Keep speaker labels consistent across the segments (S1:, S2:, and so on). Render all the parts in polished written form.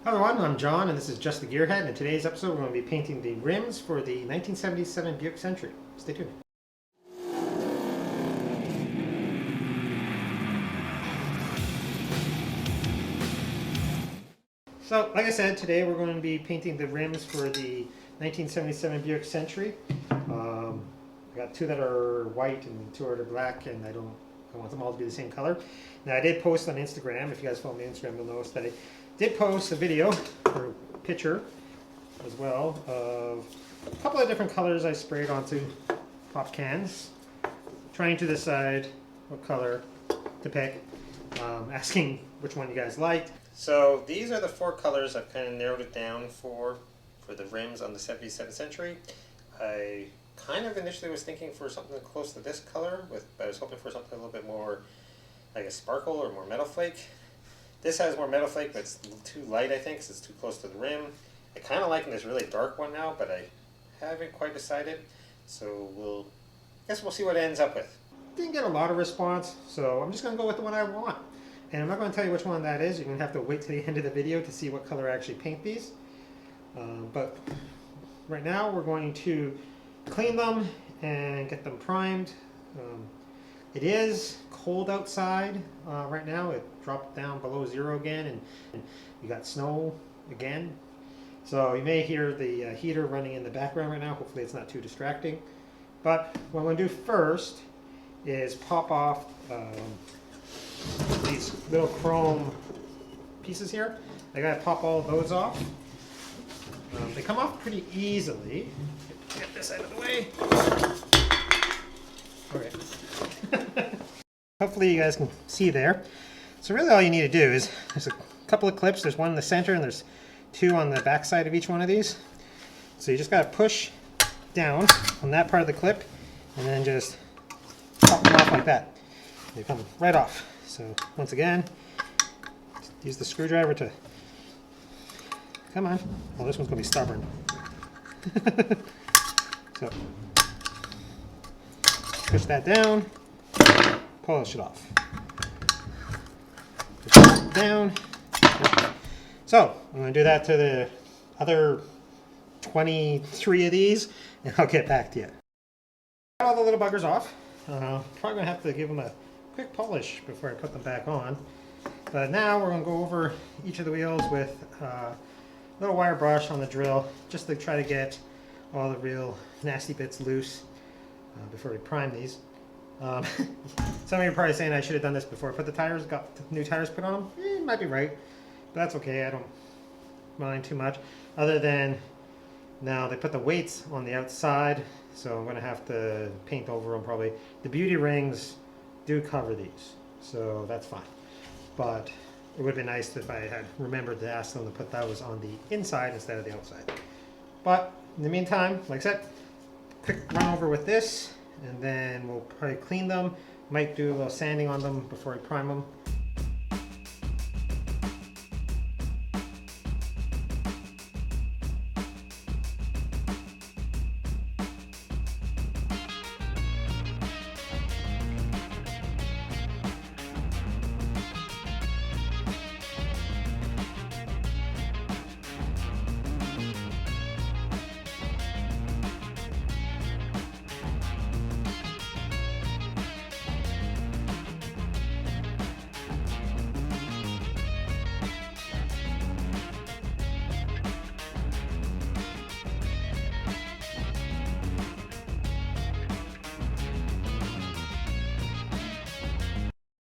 S1: Hi everyone, I'm John and this is Just the Gearhead, and in today's episode we're going to be painting the rims for the 1977 Buick Century. Stay tuned. So, like I said, today we're going to be painting the rims for the 1977 Buick Century. I got two that are white and two that are black, and I want them all to be the same color. Now, I did post on Instagram. If you guys follow me on Instagram, you'll notice that I did post a video or a picture as well of a couple of different colors I sprayed onto pop cans, trying to decide what color to pick, asking which one you guys liked. So these are the four colors I've kind of narrowed it down for the rims on the 77 Century. I kind of initially was thinking for something close to this color, but I was hoping for something a little bit more like a sparkle or more metal flake. This has more metal flake, but it's too light, I think, because it's too close to the rim. I kind of like this really dark one now, but I haven't quite decided. So I guess we'll see what it ends up with. Didn't get a lot of response, so I'm just going to go with the one I want. And I'm not going to tell you which one that is. You're going to have to wait till the end of the video to see what color I actually paint these. But right now we're going to clean them and get them primed. It is cold outside right now. It dropped down below zero again, and you got snow again. So you may hear the heater running in the background right now. Hopefully it's not too distracting. But what I'm going to do first is pop off these little chrome pieces here. I got to pop all of those off. They come off pretty easily. Get this out of the way. Okay. Hopefully you guys can see there. So really all you need to do is, there's a couple of clips. There's one in the center and there's two on the back side of each one of these. So you just got to push down on that part of the clip and then just pop them off like that. They come right off. So once again, use the screwdriver to, come on. Oh, this one's going to be stubborn. So push that down, polish it off. Push it down. So I'm going to do that to the other 23 of these, and I'll get back to you. Got all the little buggers off. Probably going to have to give them a quick polish before I put them back on. But now we're going to go over each of the wheels with a little wire brush on the drill, just to try to get all the real nasty bits loose before we prime these. Some of you are probably saying I should have done this before I put got the new tires put on them. It might be right, but that's okay. I don't mind too much. Other than now they put the weights on the outside, so I'm going to have to paint over them probably. The beauty rings do cover these, so that's fine. But it would have been nice if I had remembered to ask them to put those on the inside instead of the outside. But in the meantime, like I said, quick run over with this, and then we'll probably clean them. Might do a little sanding on them before we prime them.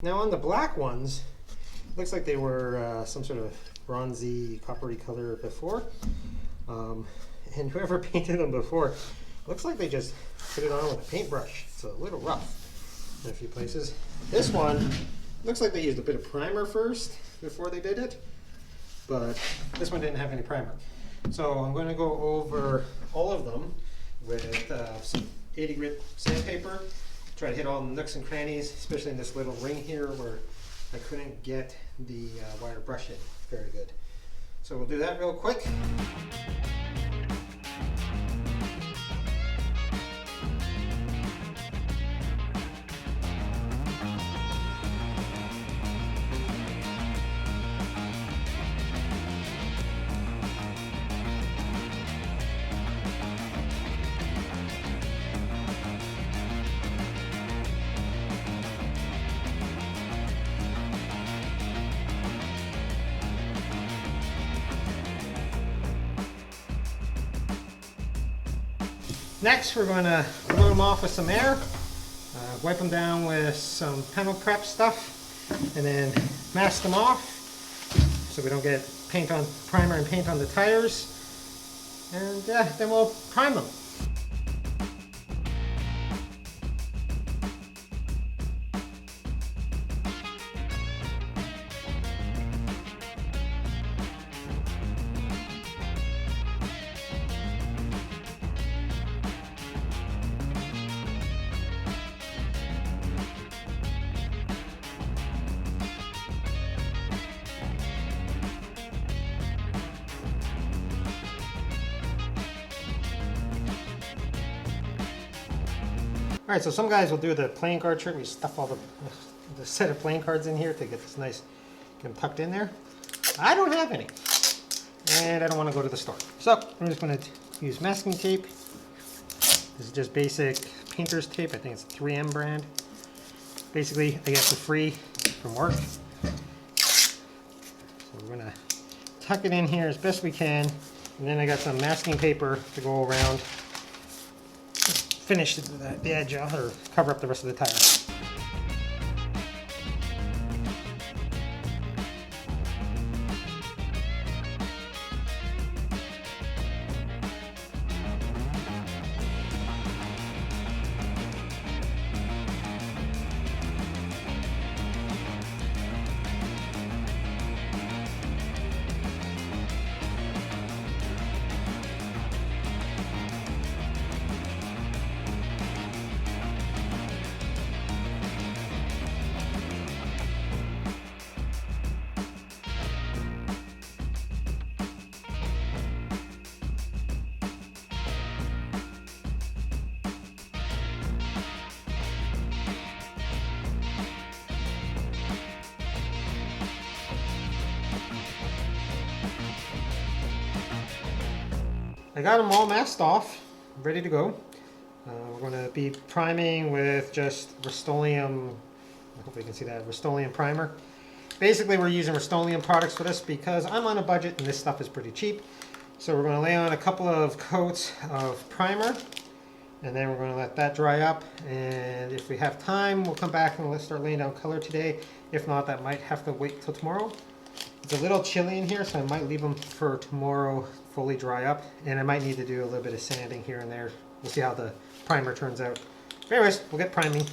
S1: Now on the black ones, looks like they were some sort of bronzy, coppery color before. And whoever painted them before, looks like they just put it on with a paintbrush. It's a little rough in a few places. This one, looks like they used a bit of primer first before they did it, but this one didn't have any primer. So I'm going to go over all of them with some 80 grit sandpaper. Try to hit all the nooks and crannies, especially in this little ring here where I couldn't get the wire brush in very good. So we'll do that real quick. Next, we're going to blow them off with some air, wipe them down with some panel prep stuff, and then mask them off so we don't get paint on primer and paint on the tires. And then we'll prime them. Alright, so some guys will do the playing card trick. We stuff all the set of playing cards in here to get this nice, get them tucked in there. I don't have any, and I don't want to go to the store. So I'm just going to use masking tape. This is just basic painter's tape. I think it's 3M brand. Basically, I get for free from work. So we're going to tuck it in here as best we can, and then I got some masking paper to go around. Finish the edge off, or cover up the rest of the tire. I got them all masked off, ready to go. We're going to be priming with just Rust-Oleum, I hope you can see that, Rust-Oleum primer. Basically we're using Rust-Oleum products for this because I'm on a budget and this stuff is pretty cheap. So we're going to lay on a couple of coats of primer, and then we're going to let that dry up, and if we have time we'll come back and let's start laying down color today. If not, that might have to wait till tomorrow. It's a little chilly in here, so I might leave them for tomorrow fully dry up, and I might need to do a little bit of sanding here and there. We'll see how the primer turns out. But anyways, we'll get priming.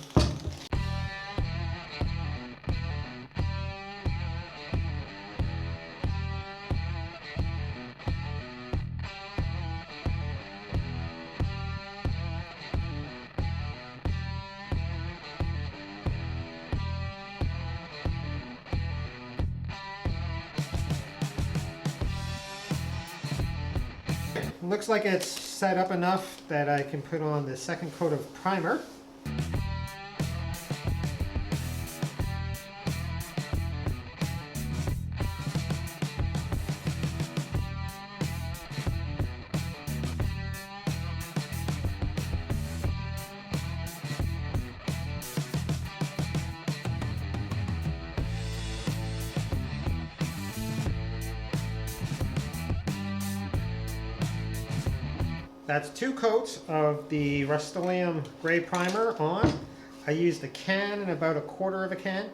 S1: Looks like it's set up enough that I can put on the second coat of primer. That's 2 coats of the Rust-Oleum gray primer on. I used a can and about 1/4 of a can.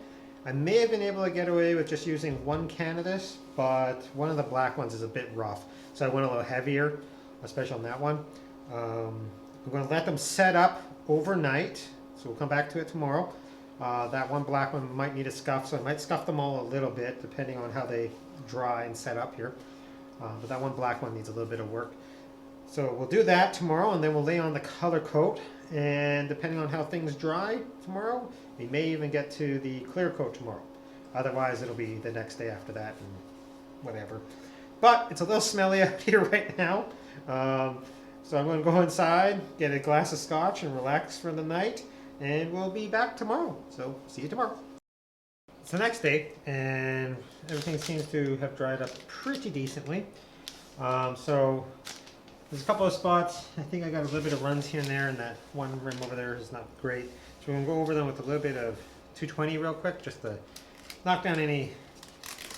S1: I may have been able to get away with just using 1 can of this, but one of the black ones is a bit rough. So I went a little heavier, especially on that one. I'm going to let them set up overnight, so we'll come back to it tomorrow. That one black one might need a scuff, so I might scuff them all a little bit depending on how they dry and set up here. But that one black one needs a little bit of work. So we'll do that tomorrow, and then we'll lay on the color coat, and depending on how things dry tomorrow, we may even get to the clear coat tomorrow. Otherwise it'll be the next day after that and whatever. But it's a little smelly out here right now, so I'm going to go inside, get a glass of scotch and relax for the night, and we'll be back tomorrow. So see you tomorrow. It's the next day, and everything seems to have dried up pretty decently. So there's a couple of spots. I think I got a little bit of runs here and there, and that one rim over there is not great. So we're going to go over them with a little bit of 220 real quick, just to knock down any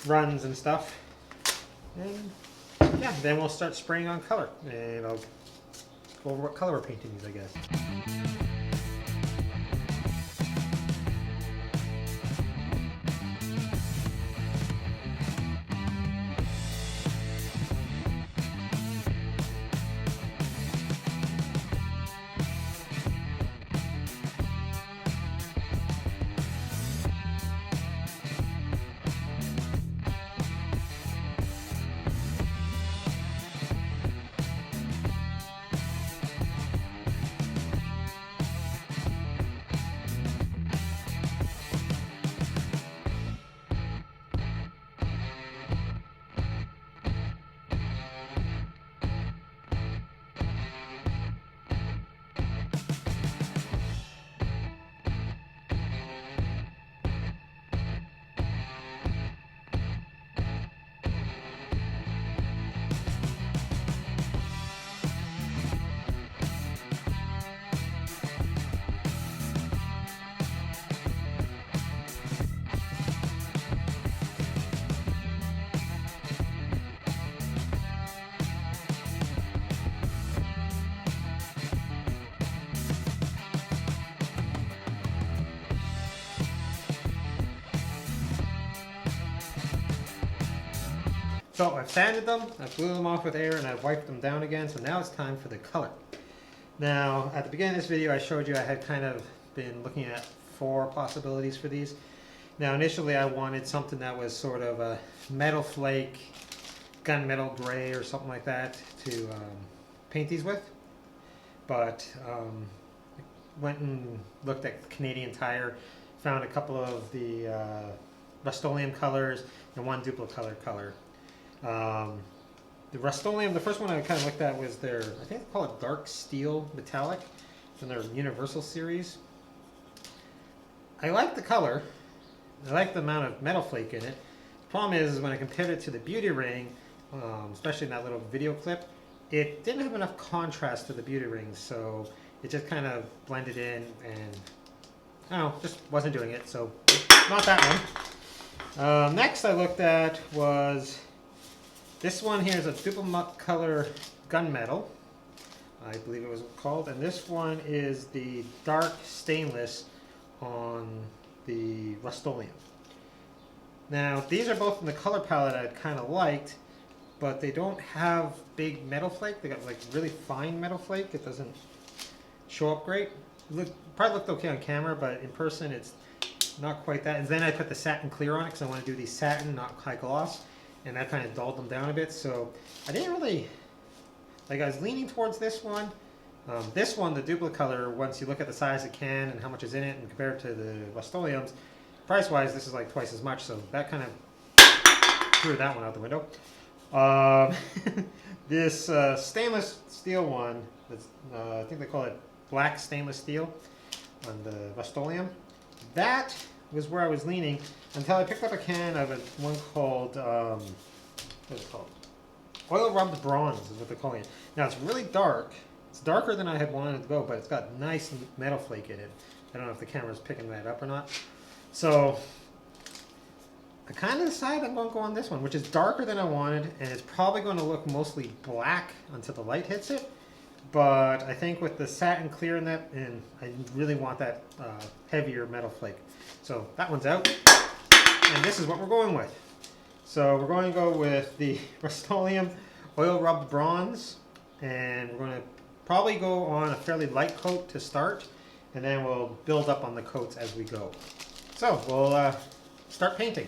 S1: runs and stuff. And yeah, then we'll start spraying on color. And I'll go over what color we're painting these, I guess. So I've sanded them, I've blew them off with air, and I've wiped them down again, so now it's time for the color. Now, at the beginning of this video I showed you I had kind of been looking at 4 possibilities for these. Now initially I wanted something that was sort of a metal flake, gunmetal gray or something like that to paint these with. But went and looked at Canadian Tire, found a couple of the Rust-Oleum colors and one Duplo color. The Rust-Oleum, the first one I kind of looked at was their, I think they call it dark steel metallic. It's in their Universal series. I like the color. I like the amount of metal flake in it. The problem is when I compared it to the Beauty Ring, especially in that little video clip, it didn't have enough contrast to the Beauty Ring, so it just kind of blended in and I don't know, just wasn't doing it, so not that one. Next I looked at was this one here is a Duplo color gunmetal, I believe it was called, and this one is the dark stainless on the Rust-Oleum. Now these are both in the color palette I'd kind of liked, but they don't have big metal flake. They got like really fine metal flake. It doesn't show up great. Probably looked okay on camera, but in person it's not quite that. And then I put the satin clear on it because I want to do these satin, not high gloss, and that kind of dulled them down a bit. So I didn't really, like, I was leaning towards this one. This one, the Duplo color, once you look at the size of the can and how much is in it and compare it to the Rust-Oleums, price-wise this is like twice as much, so that kind of threw that one out the window. This stainless steel one, that's, I think they call it black stainless steel on the Rust-Oleum. That was where I was leaning until I picked up a can of one called, what is it called? Oil rubbed bronze is what they're calling it. Now it's really dark. It's darker than I had wanted it to go, but it's got nice metal flake in it. I don't know if the camera's picking that up or not. So I kind of decided I'm going to go on this one, which is darker than I wanted, and it's probably going to look mostly black until the light hits it. But I think with the satin clear in that, and I really want that heavier metal flake. So that one's out, and this is what we're going with. So we're going to go with the Rust-Oleum oil rubbed bronze, and we're going to probably go on a fairly light coat to start, and then we'll build up on the coats as we go. So we'll start painting.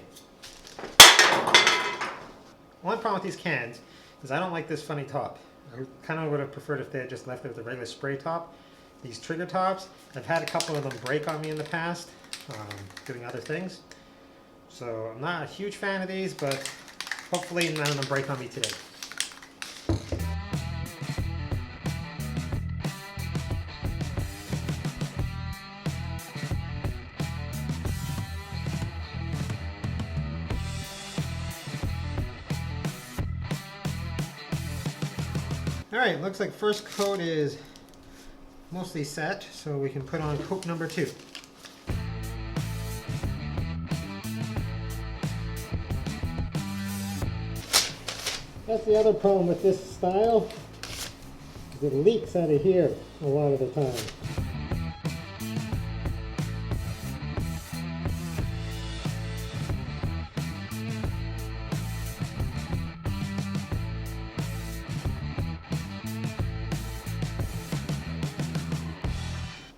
S1: One problem with these cans is I don't like this funny top. I kind of would have preferred if they had just left it with a regular spray top. These trigger tops, I've had a couple of them break on me in the past, doing other things. So I'm not a huge fan of these, but hopefully none of them break on me today. Alright, looks like first coat is mostly set, so we can put on coat number 2. That's the other problem with this style. It leaks out of here a lot of the time.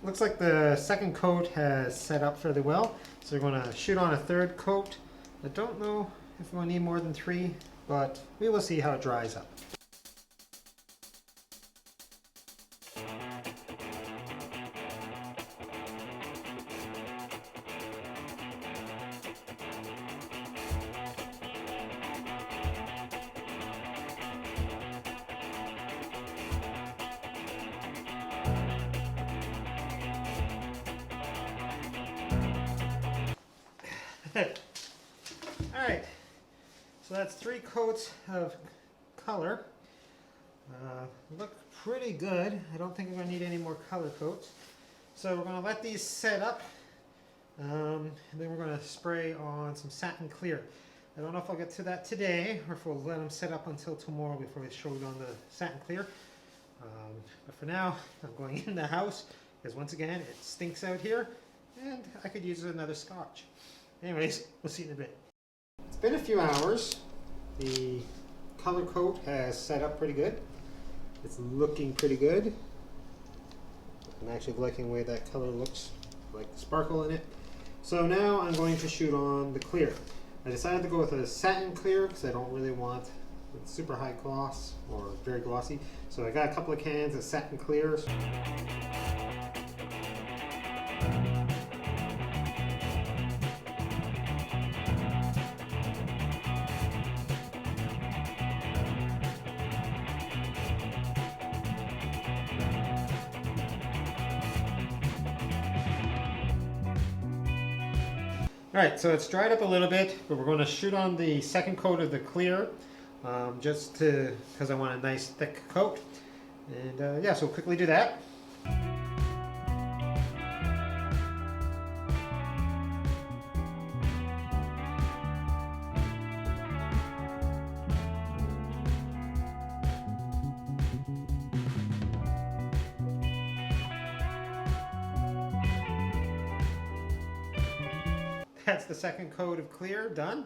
S1: Looks like the second coat has set up fairly well, so we're going to shoot on a third coat. I don't know if we'll need more than 3, but we will see how it dries up. Alright, so that's 3 coats of color. Look pretty good. I don't think I'm going to need any more color coats. So we're going to let these set up, and then we're going to spray on some satin clear. I don't know if I'll get to that today, or if we'll let them set up until tomorrow before we show it on the satin clear. But for now, I'm going in the house, because once again, it stinks out here, and I could use another scotch. Anyways, we'll see you in a bit. It's been a few hours. The color coat has set up pretty good. It's looking pretty good. I'm actually liking the way that color looks, like the sparkle in it. So now I'm going to shoot on the clear. I decided to go with a satin clear because I don't really want super high gloss or very glossy. So I got a couple of cans of satin clears. Alright, so it's dried up a little bit, but we're going to shoot on the second coat of the clear, just because I want a nice thick coat. And yeah, so we'll quickly do that. That's the second coat of clear done.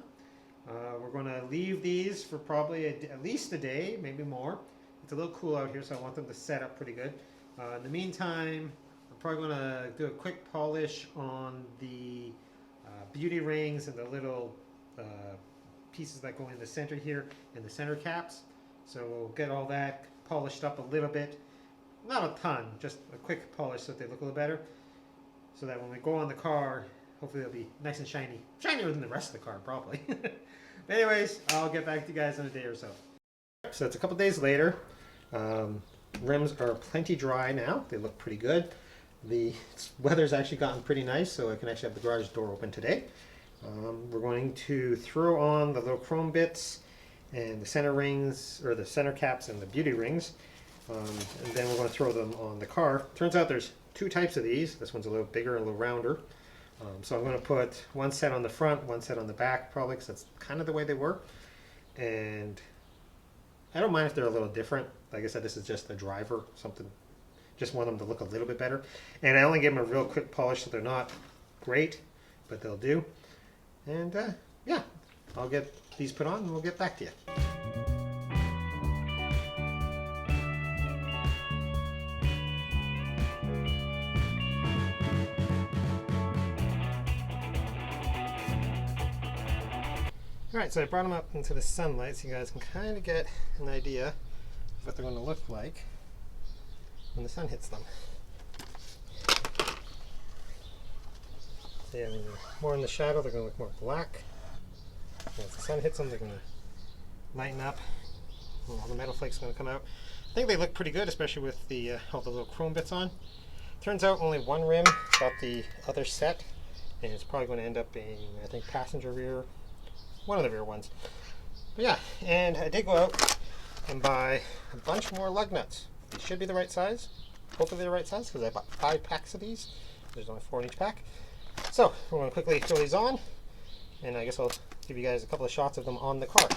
S1: We're going to leave these for probably at least a day, maybe more. It's a little cool out here, so I want them to set up pretty good. In the meantime, I'm probably going to do a quick polish on the beauty rings and the little pieces that go in the center here and the center caps. So we'll get all that polished up a little bit. Not a ton, just a quick polish so that they look a little better. So that when we go on the car, hopefully they'll be nice and shiny. Shinier than the rest of the car, probably. But anyways, I'll get back to you guys in a day or so. So it's a couple days later. Rims are plenty dry now. They look pretty good. The weather's actually gotten pretty nice, so I can actually have the garage door open today. We're going to throw on the little chrome bits and the center rings, or the center caps and the beauty rings. And then we're going to throw them on the car. Turns out there's 2 types of these. This one's a little bigger, a little rounder. So I'm going to put one set on the front, one set on the back, probably because that's kind of the way they work. And I don't mind if they're a little different. Like I said, this is just a driver, something. Just want them to look a little bit better. And I only give them a real quick polish, so they're not great, but they'll do. And yeah, I'll get these put on and we'll get back to you. Alright, so I brought them up into the sunlight so you guys can kind of get an idea of what they're going to look like when the sun hits them. So yeah, when you're more in the shadow, they're going to look more black. And as the sun hits them, they're going to lighten up. And all the metal flakes are going to come out. I think they look pretty good, especially with the all the little chrome bits on. Turns out only one rim got the other set, and it's probably going to end up being, I think, passenger rear. One of the rear ones. But yeah, and I did go out and buy a bunch more lug nuts. These should be the right size. Hopefully they're the right size because I bought 5 packs of these. There's only 4 in each pack. So we're going to quickly throw these on, and I guess I'll give you guys a couple of shots of them on the car.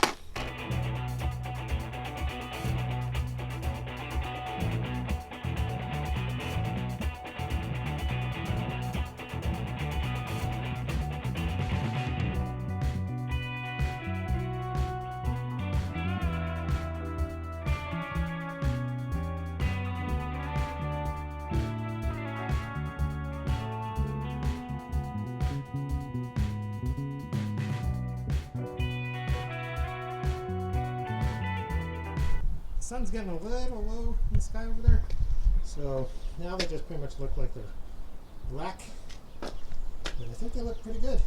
S1: sun's getting a little low in the sky over there. So now they just pretty much look like they're black. And I think they look pretty good.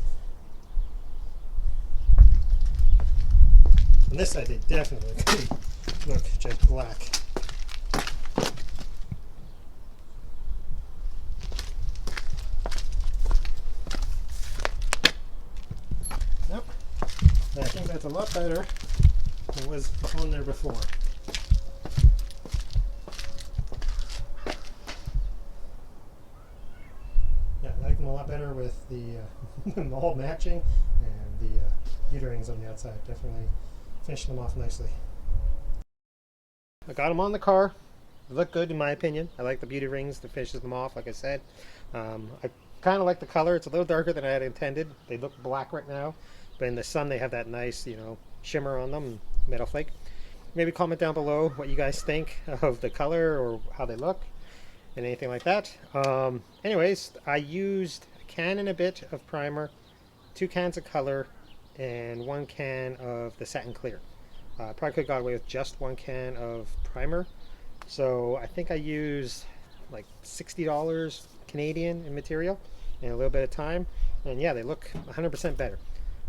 S1: On this side they definitely look jet black. Yep. I think that's a lot better than was on there before. Yeah, I like them a lot better with the all matching and the beauty rings on the outside. Definitely finishing them off nicely. I got them on the car. They look good in my opinion. I like the beauty rings that finishes them off, like I said. I kind of like the color. It's a little darker than I had intended. They look black right now, but in the sun they have that nice, you know, shimmer on them, metal flake. Maybe comment down below what you guys think of the color or how they look and anything like that. Anyways, I used a can and a bit of primer, 2 cans of color, and 1 can of the satin clear. Probably could have got away with just 1 can of primer. So I think I used like $60 Canadian in material and a little bit of time. And yeah, they look 100% better.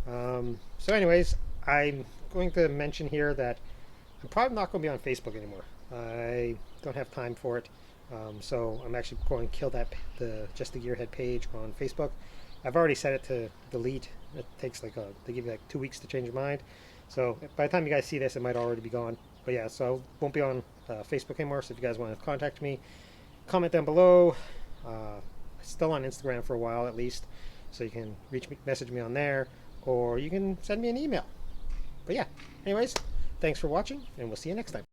S1: So anyways, I'm going to mention here that I'm probably not going to be on Facebook anymore. I don't have time for it. So I'm actually going to kill that just the GearHead page on Facebook. I've already set it to delete. It takes like they give you like 2 weeks to change your mind. So by the time you guys see this, it might already be gone. But yeah, so I won't be on Facebook anymore. So if you guys want to contact me, comment down below. Still on Instagram for a while at least, so you can message me on there, or you can send me an email. But yeah, anyways, thanks for watching, and we'll see you next time.